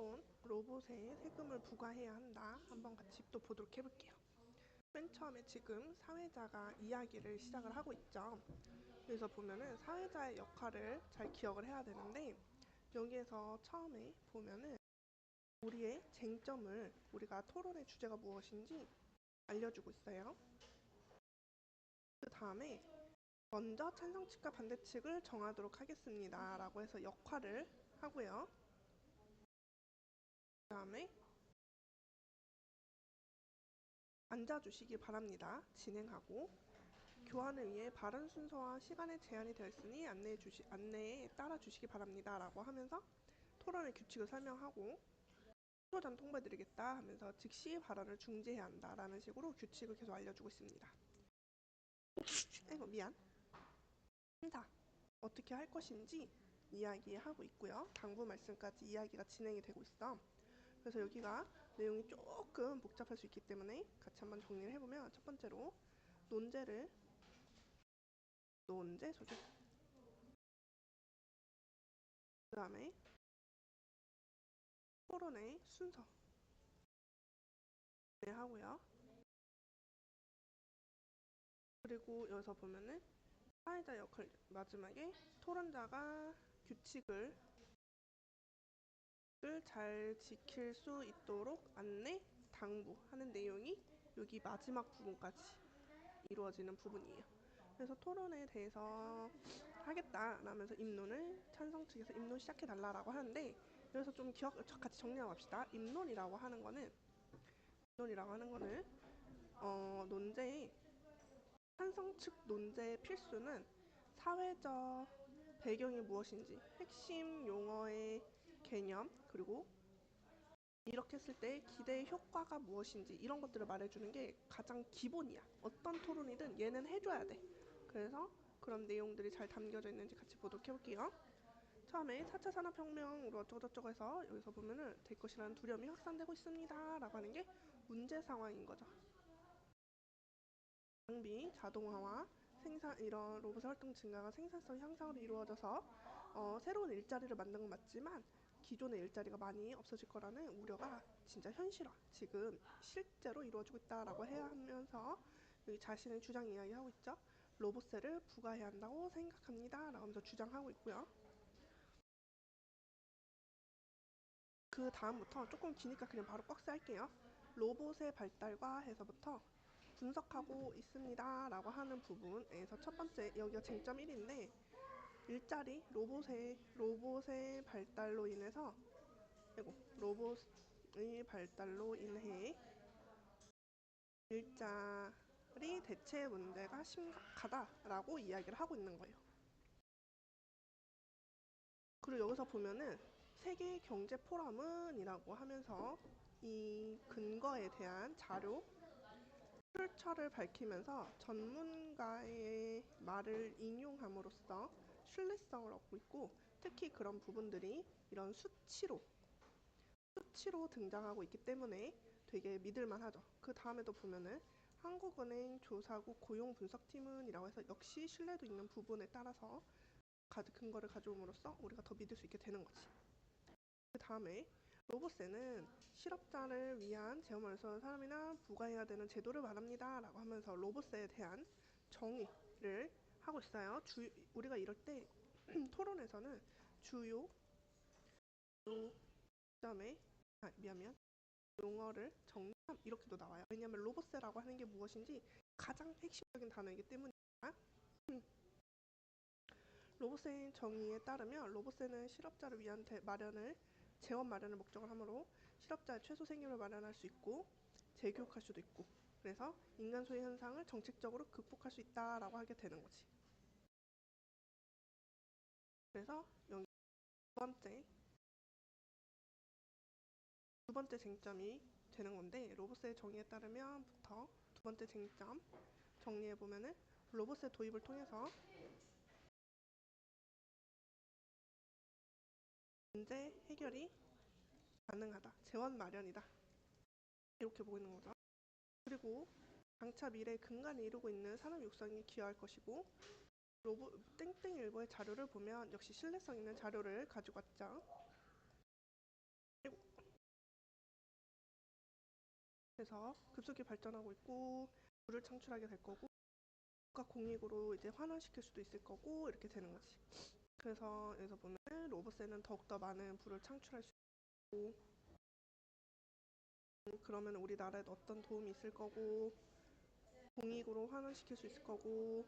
새로운 로봇에 세금을 부과해야 한다. 한번 같이 또 보도록 해볼게요. 맨 처음에 지금 사회자가 이야기를 시작을 하고 있죠. 그래서 보면은 사회자의 역할을 잘 기억을 해야 되는데, 여기에서 처음에 보면은 우리의 쟁점을, 우리가 토론의 주제가 무엇인지 알려주고 있어요. 그 다음에 먼저 찬성 측과 반대 측을 정하도록 하겠습니다 라고 해서 역할을 하고요. 그 다음에 앉아주시기 바랍니다. 진행하고, 교환을 위해 발언 순서와 시간의 제한이 되어 있으니 안내에 따라 주시기 바랍니다 라고 하면서 토론의 규칙을 설명하고, 10초 전 통보해드리겠다 하면서 즉시 발언을 중지해야 한다 라는 식으로 규칙을 계속 알려주고 있습니다. 아이고 미안. 심사 어떻게 할 것인지 이야기하고 있고요. 당부 말씀까지 이야기가 진행이 되고 있어. 그래서 여기가 내용이 조금 복잡할 수 있기 때문에 같이 한번 정리를 해보면, 첫 번째로 논제 소개, 그 다음에 토론의 순서 하고요. 그리고 여기서 보면은 사회자 역할, 마지막에 토론자가 규칙을 잘 지킬 수 있도록 안내, 당부하는 내용이 여기 마지막 부분까지 이루어지는 부분이에요. 그래서 토론에 대해서 하겠다라면서 입론을 찬성 측에서 입론 시작해달라고 하는데, 여기서 좀 같이 정리하고 갑시다. 입론이라고 하는 거는 논제의 찬성 측 논제의 필수는 사회적 배경이 무엇인지, 핵심 용어의 개념, 그리고 이렇게 했을 때 기대의 효과가 무엇인지, 이런 것들을 말해주는 게 가장 기본이야. 어떤 토론이든 얘는 해줘야 돼. 그래서 그런 내용들이 잘 담겨져 있는지 같이 보도록 해볼게요. 처음에 4차 산업혁명으로 어쩌고저쩌고 해서 여기서 보면은 될 것이라는 두려움이 확산되고 있습니다 라고 하는 게 문제 상황인 거죠. 장비 자동화와 이런 로봇의 활동 증가가 생산성 향상으로 이루어져서 새로운 일자리를 만든 건 맞지만 기존의 일자리가 많이 없어질 거라는 우려가 진짜 현실화, 지금 실제로 이루어지고 있다라고 해야 하면서 여기 자신의 주장 이야기하고 있죠. 로봇세를 부과해야 한다고 생각합니다 라고 하면서 주장하고 있고요. 그 다음부터 조금 기니까 그냥 바로 박스 할게요. 로봇의 발달과 해서부터 분석하고 있습니다 라고 하는 부분에서 첫 번째, 여기가 쟁점 1인데, 일자리, 로봇의 발달로 인해서, 로봇의 발달로 인해 일자리 대체 문제가 심각하다라고 이야기를 하고 있는 거예요. 그리고 여기서 보면은 세계 경제 포럼은 이라고 하면서 이 근거에 대한 자료 출처를 밝히면서 전문가의 말을 인용함으로써 신뢰성을 얻고 있고, 특히 그런 부분들이 이런 수치로 등장하고 있기 때문에 되게 믿을만하죠. 그 다음에도 보면은 한국은행 조사국 고용분석팀은 이라고 해서 역시 신뢰도 있는 부분에 따라서 근거를 가져옴으로써 우리가 더 믿을 수 있게 되는 거지. 그 다음에 로봇세는 실업자를 위한 재험을 해서 사람이나 부과해야 되는 제도를 말합니다 라고 하면서 로봇세에 대한 정의를 하고 있어요. 우리가 이럴 때 토론에서는 주요 점에 용어를 정리함 이렇게도 나와요. 왜냐하면 로봇세라고 하는 게 무엇인지 가장 핵심적인 단어이기 때문입니다. 로봇세의 정의에 따르면 로봇세는 실업자를 위한 재원 마련을 목적으로 하므로 실업자의 최소 생계를 마련할 수 있고 재교육할 수도 있고, 그래서 인간 소외 현상을 정책적으로 극복할 수 있다라고 하게 되는 거지. 그래서 여기 두 번째 쟁점이 되는 건데, 로봇세의 정의에 따르면부터 두 번째 쟁점 정리해보면은 로봇세 도입을 통해서 문제 해결이 가능하다, 재원 마련이다, 이렇게 보고 있는 거죠. 그리고 장차 미래의 근간을 이루고 있는 산업 육성에 기여할 것이고, 땡땡일보의 자료를 보면 역시 신뢰성 있는 자료를 가지고 왔죠. 해서 급속히 발전하고 있고 부를 창출하게 될 거고 국가 공익으로 이제 환원시킬 수도 있을 거고 이렇게 되는 거지. 그래서 여기서 보면 로봇에는 더욱더 많은 부를 창출할 수 있고 그러면 우리나라에도 어떤 도움이 있을 거고 공익으로 환원시킬 수 있을 거고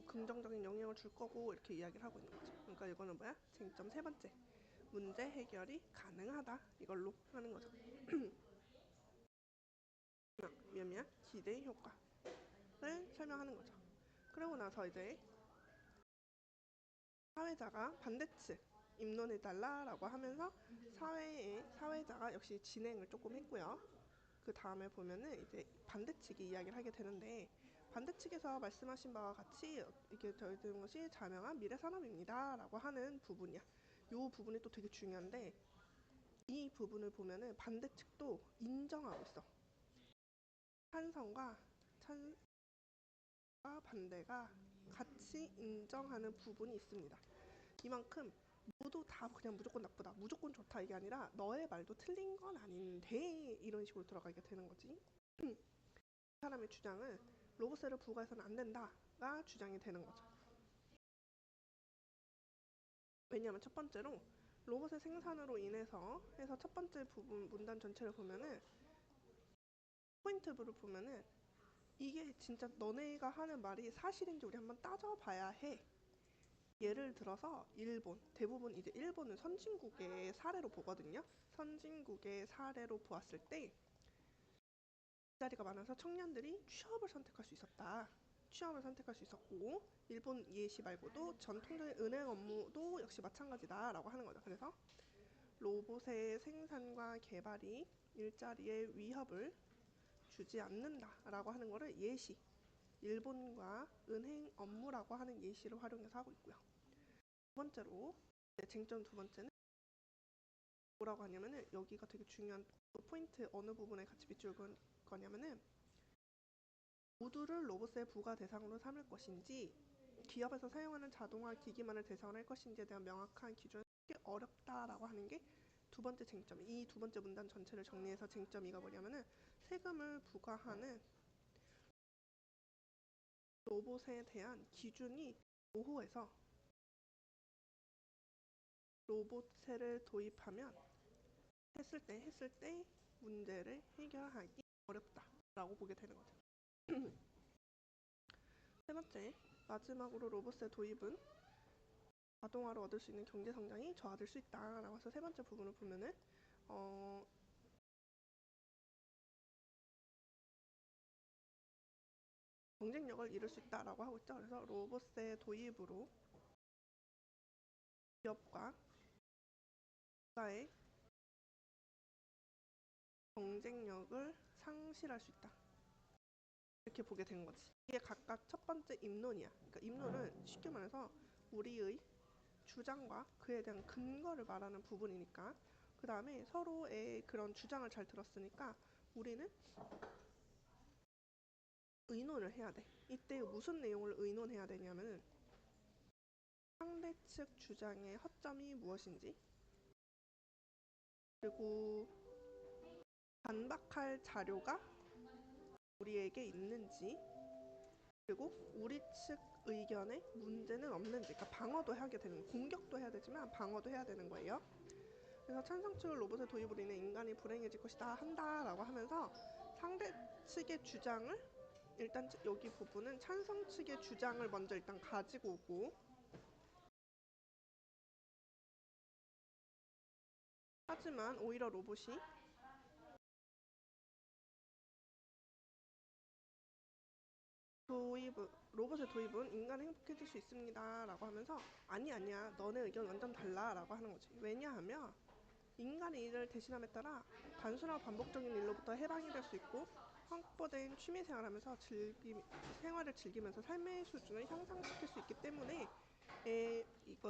긍정적인 영향을 줄 거고 이렇게 이야기를 하고 있는 거죠. 그러니까 이거는 뭐야? 쟁점 세 번째. 문제 해결이 가능하다. 이걸로 하는 거죠. 몇몇 기대 효과를 설명하는 거죠. 그러고 나서 이제 사회자가 반대측 입론해달라라고 하면서 사회자가 역시 진행을 조금 했고요. 그 다음에 보면은 이제 반대측이 이야기를 하게 되는데 반대측에서 말씀하신 바와 같이 이게 저희들 것이 자명한 미래 산업입니다라고 하는 부분이야. 이 부분이 또 되게 중요한데 이 부분을 보면은 반대측도 인정하고 있어. 찬성과 반대가 같이 인정하는 부분이 있습니다. 이만큼 모두 다 그냥 무조건 나쁘다, 무조건 좋다 이게 아니라 너의 말도 틀린 건 아닌데 이런 식으로 들어가게 되는 거지. 이 사람의 주장은 로봇세를 부과해서는 안 된다가 주장이 되는 거죠. 왜냐하면 첫 번째로 로봇의 생산으로 인해서 첫 번째 부분 문단 전체를 보면은 포인트부를 보면은 이게 진짜 너네가 하는 말이 사실인지 우리 한번 따져봐야 해. 예를 들어서 일본, 대부분 이제 일본은 선진국의 사례로 보거든요. 선진국의 사례로 보았을 때 일자리가 많아서 청년들이 취업을 선택할 수 있었다. 취업을 선택할 수 있었고 일본 예시 말고도 전통적인 은행 업무도 역시 마찬가지다라고 하는 거죠. 그래서 로봇의 생산과 개발이 일자리에 위협을 주지 않는다라고 하는 거를 예시, 일본과 은행 업무라고 하는 예시를 활용해서 하고 있고요. 두 번째로 쟁점 두 번째는 뭐라고 하냐면은 여기가 되게 중요한 포인트 어느 부분에 같이 비출 거냐면은 모두를 로봇의 부가 대상으로 삼을 것인지 기업에서 사용하는 자동화 기기만을 대상으로 할 것인지에 대한 명확한 기준을 찾기 어렵다라고 하는 게 두 번째 쟁점. 이 두 번째 문단 전체를 정리해서 쟁점이가 뭐냐면은 세금을 부과하는 로봇에 대한 기준이 모호해서 로봇세를 도입하면 했을 때 문제를 해결하기 어렵다라고 보게 되는 거죠. 세 번째, 마지막으로 로봇세 도입은 자동화로 얻을 수 있는 경제 성장이 저하될 수 있다라고 해서 세 번째 부분을 보면은 경쟁력을 잃을 수 있다라고 하고 있죠. 그래서 로봇세 도입으로 기업과 국가의 경쟁력을 상실할 수 있다. 이렇게 보게 된 거지. 이게 각각 첫 번째 입론이야. 그러니까 입론은 쉽게 말해서 우리의 주장과 그에 대한 근거를 말하는 부분이니까 그 다음에 서로의 그런 주장을 잘 들었으니까 우리는 의논을 해야 돼. 이때 무슨 내용을 의논해야 되냐면은 상대 측 주장의 허점이 무엇인지 그리고 반박할 자료가 우리에게 있는지 그리고 우리 측 의견에 문제는 없는지 그러니까 방어도 하게 되는 거예요. 공격도 해야 되지만 방어도 해야 되는 거예요. 그래서 찬성 측은 로봇의 도입으로 인해 인간이 불행해질 것이다 한다라고 하면서 상대 측의 주장을 일단 여기 부분은 찬성 측의 주장을 먼저 일단 가지고 오고 하지만 오히려 로봇의 도입은 인간이 행복해질 수 있습니다 라고 하면서 아니야 너네 의견 완전 달라 라고 하는 거지. 왜냐하면 인간의 일을 대신함에 따라 단순하고 반복적인 일로부터 해방이 될 수 있고 확보된 취미생활하면서 생활을 즐기면서 삶의 수준을 향상시킬 수 있기 때문에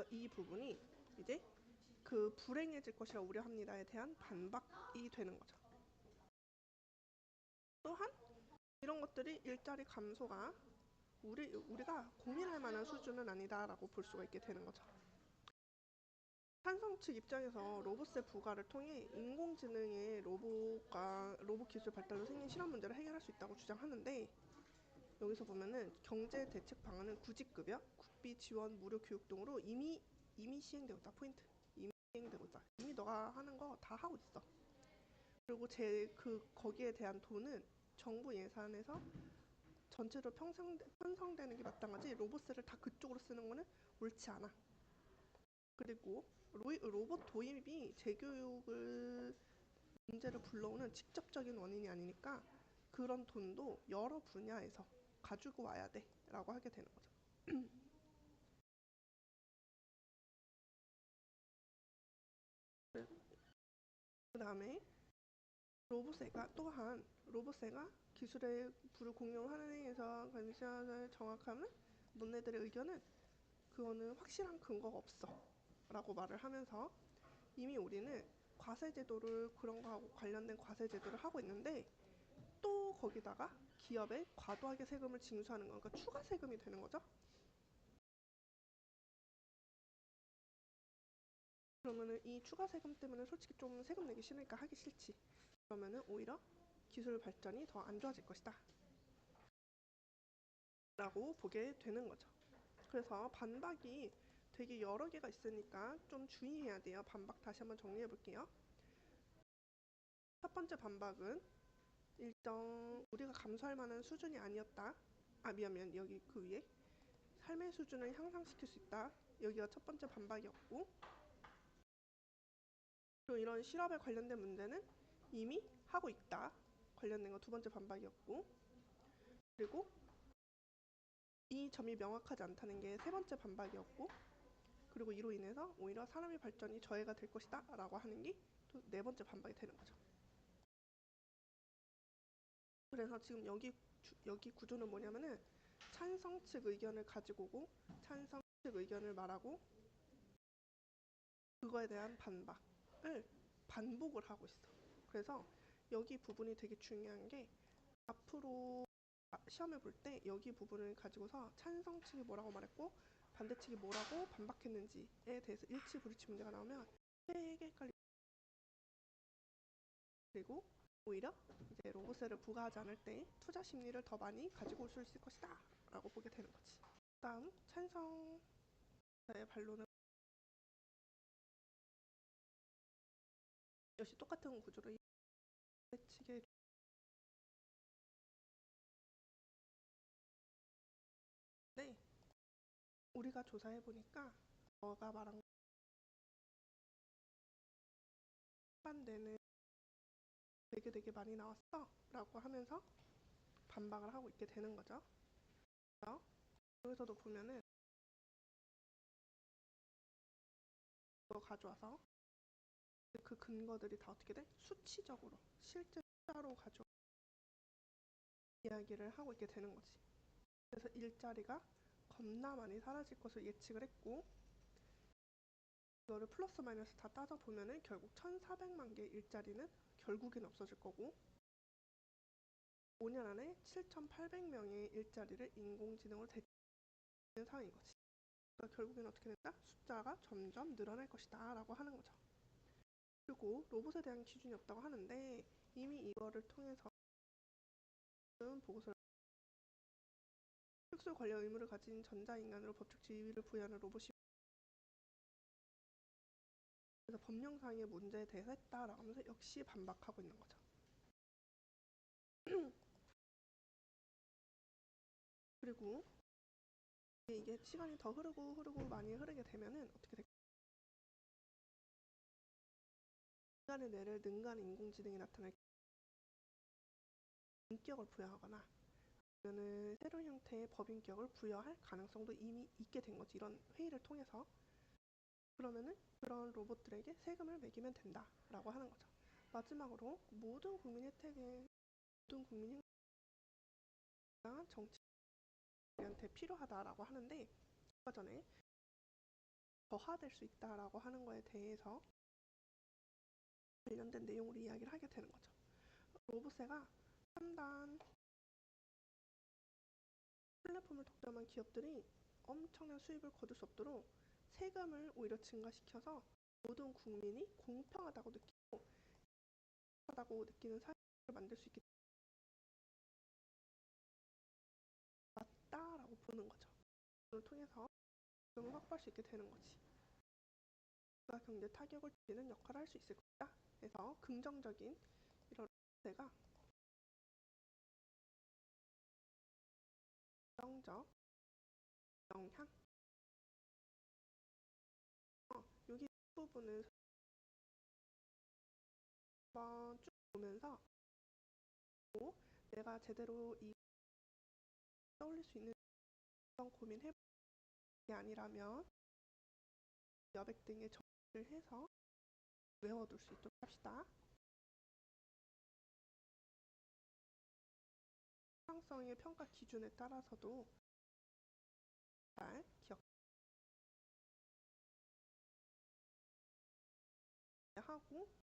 이 부분이 이제 그 불행해질 것이라 우려합니다에 대한 반박이 되는 거죠. 또한 이런 것들이 일자리 감소가 우리가 고민할 만한 수준은 아니다라고 볼 수가 있게 되는 거죠. 찬성 측 입장에서 로봇의 부과를 통해 인공지능의 로봇 기술 발달로 생긴 실험 문제를 해결할 수 있다고 주장하는데, 여기서 보면은 경제 대책 방안은 구직급여, 국비 지원, 무료 교육 등으로 이미 시행되고 있다. 포인트. 이미 시행되고 있다. 이미 너가 하는 거 다 하고 있어. 그리고 거기에 대한 돈은 정부 예산에서 전체로 편성되는 게 마땅하지, 로봇을 다 그쪽으로 쓰는 거는 옳지 않아. 그리고 로봇 도입이 재교육을 문제를 불러오는 직접적인 원인이 아니니까 그런 돈도 여러 분야에서 가지고 와야 돼 라고 하게 되는 거죠. 그 다음에 로봇세가 기술의 부를 공유하는 행위에서 관심을 정확하면 너네들의 의견은 그거는 확실한 근거가 없어 라고 말을 하면서, 이미 우리는 과세제도를 그런 거하고 관련된 과세제도를 하고 있는데 또 거기다가 기업에 과도하게 세금을 징수하는 거니까 추가 세금이 되는 거죠. 그러면은 이 추가 세금 때문에 솔직히 좀 세금 내기 싫으니까 하기 싫지. 그러면은 오히려 기술 발전이 더 안 좋아질 것이다 라고 보게 되는 거죠. 그래서 반박이 되게 여러 개가 있으니까 좀 주의해야 돼요. 반박 다시 한번 정리해 볼게요. 첫 번째 반박은 일정 우리가 감수할 만한 수준이 아니었다. 미안, 여기 그 위에 삶의 수준을 향상시킬 수 있다. 여기가 첫 번째 반박이었고, 그리고 이런 실업에 관련된 문제는 이미 하고 있다. 관련된 거 두 번째 반박이었고, 그리고 이 점이 명확하지 않다는 게 세 번째 반박이었고, 그리고 이로 인해서 오히려 사람의 발전이 저해가 될 것이다 라고 하는 게 또 네 번째 반박이 되는 거죠. 그래서 지금 여기 구조는 뭐냐면은 찬성 측 의견을 가지고 오고 찬성 측 의견을 말하고 그거에 대한 반박을 반복을 하고 있어. 그래서 여기 부분이 되게 중요한 게, 앞으로 시험을 볼 때 여기 부분을 가지고서 찬성 측이 뭐라고 말했고 반대 측이 뭐라고 반박했는지에 대해서 일치 불일치 문제가 나오면 되게 헷갈리고, 그리고 오히려 이제 로봇세를 부과하지 않을 때 투자 심리를 더 많이 가지고 올 수 있을 것이다 라고 보게 되는 거지. 다음 찬성자의 반론은 역시 똑같은 구조로 측에 네, 우리가 조사해 보니까 너가 말한 반대는 되게 많이 나왔어 라고 하면서 반박을 하고 있게 되는 거죠. 여기서도 보면은 이거 가져와서 그 근거들이 다 어떻게 돼? 수치적으로 실제 숫자로 가져 이야기를 하고 있게 되는 거지. 그래서 일자리가 겁나 많이 사라질 것을 예측을 했고, 이거를 플러스 마이너스 다 따져보면은 결국 1,400만 개의 일자리는 결국엔 없어질 거고, 5년 안에 7,800명의 일자리를 인공지능으로 대체하는 상황인 거지. 그러니까 결국엔 어떻게 된다? 숫자가 점점 늘어날 것이다 라고 하는 거죠. 그리고 로봇에 대한 기준이 없다고 하는데, 이미 이거를 통해서 보고서를 특수 관련 의무를 가진 전자인간으로 법적 지위를 부여하는 로봇이, 그래서 법령상의 문제에 대해서 했다라고 하면서 역시 반박하고 있는 거죠. 그리고 이게 시간이 더 흐르고 많이 흐르게 되면은 어떻게 될까? 인간의 뇌를 능가하는 인공지능이 나타날 인격을 부여하거나 아니면은 새로운 형태의 법인격을 부여할 가능성도 이미 있게 된 거지, 이런 회의를 통해서. 그러면은 그런 로봇들에게 세금을 매기면 된다라고 하는 거죠. 마지막으로 모든 국민 혜택에 모든 국민 정치한테 필요하다라고 하는데, 아까 전에 저하될 수 있다라고 하는 거에 대해서 관련된 내용으로 이야기를 하게 되는 거죠. 로봇세가 첨단 플랫폼을 독점한 기업들이 엄청난 수입을 거둘 수 없도록 세금을 오히려 증가시켜서 모든 국민이 공평하다고 느끼고 하다고 느끼는 사회를 만들 수 있기 때문에 맞다라고 보는 거죠. 그걸 통해서 을 확보할 수 있게 되는 거지. 경제 타격을 줄이는 역할을 할 수 있을 거다. 그래서 긍정적인 이런 내가 긍정적 영향 여기 부분을 한번 쭉 보면서 내가 제대로 이 떠올릴 수 있는 그런 고민해볼 게 아니라면 여백 등의 정리를 해서 외워둘 수 있도록 합시다. 상성의 평가 기준에 따라서도 잘 기억하고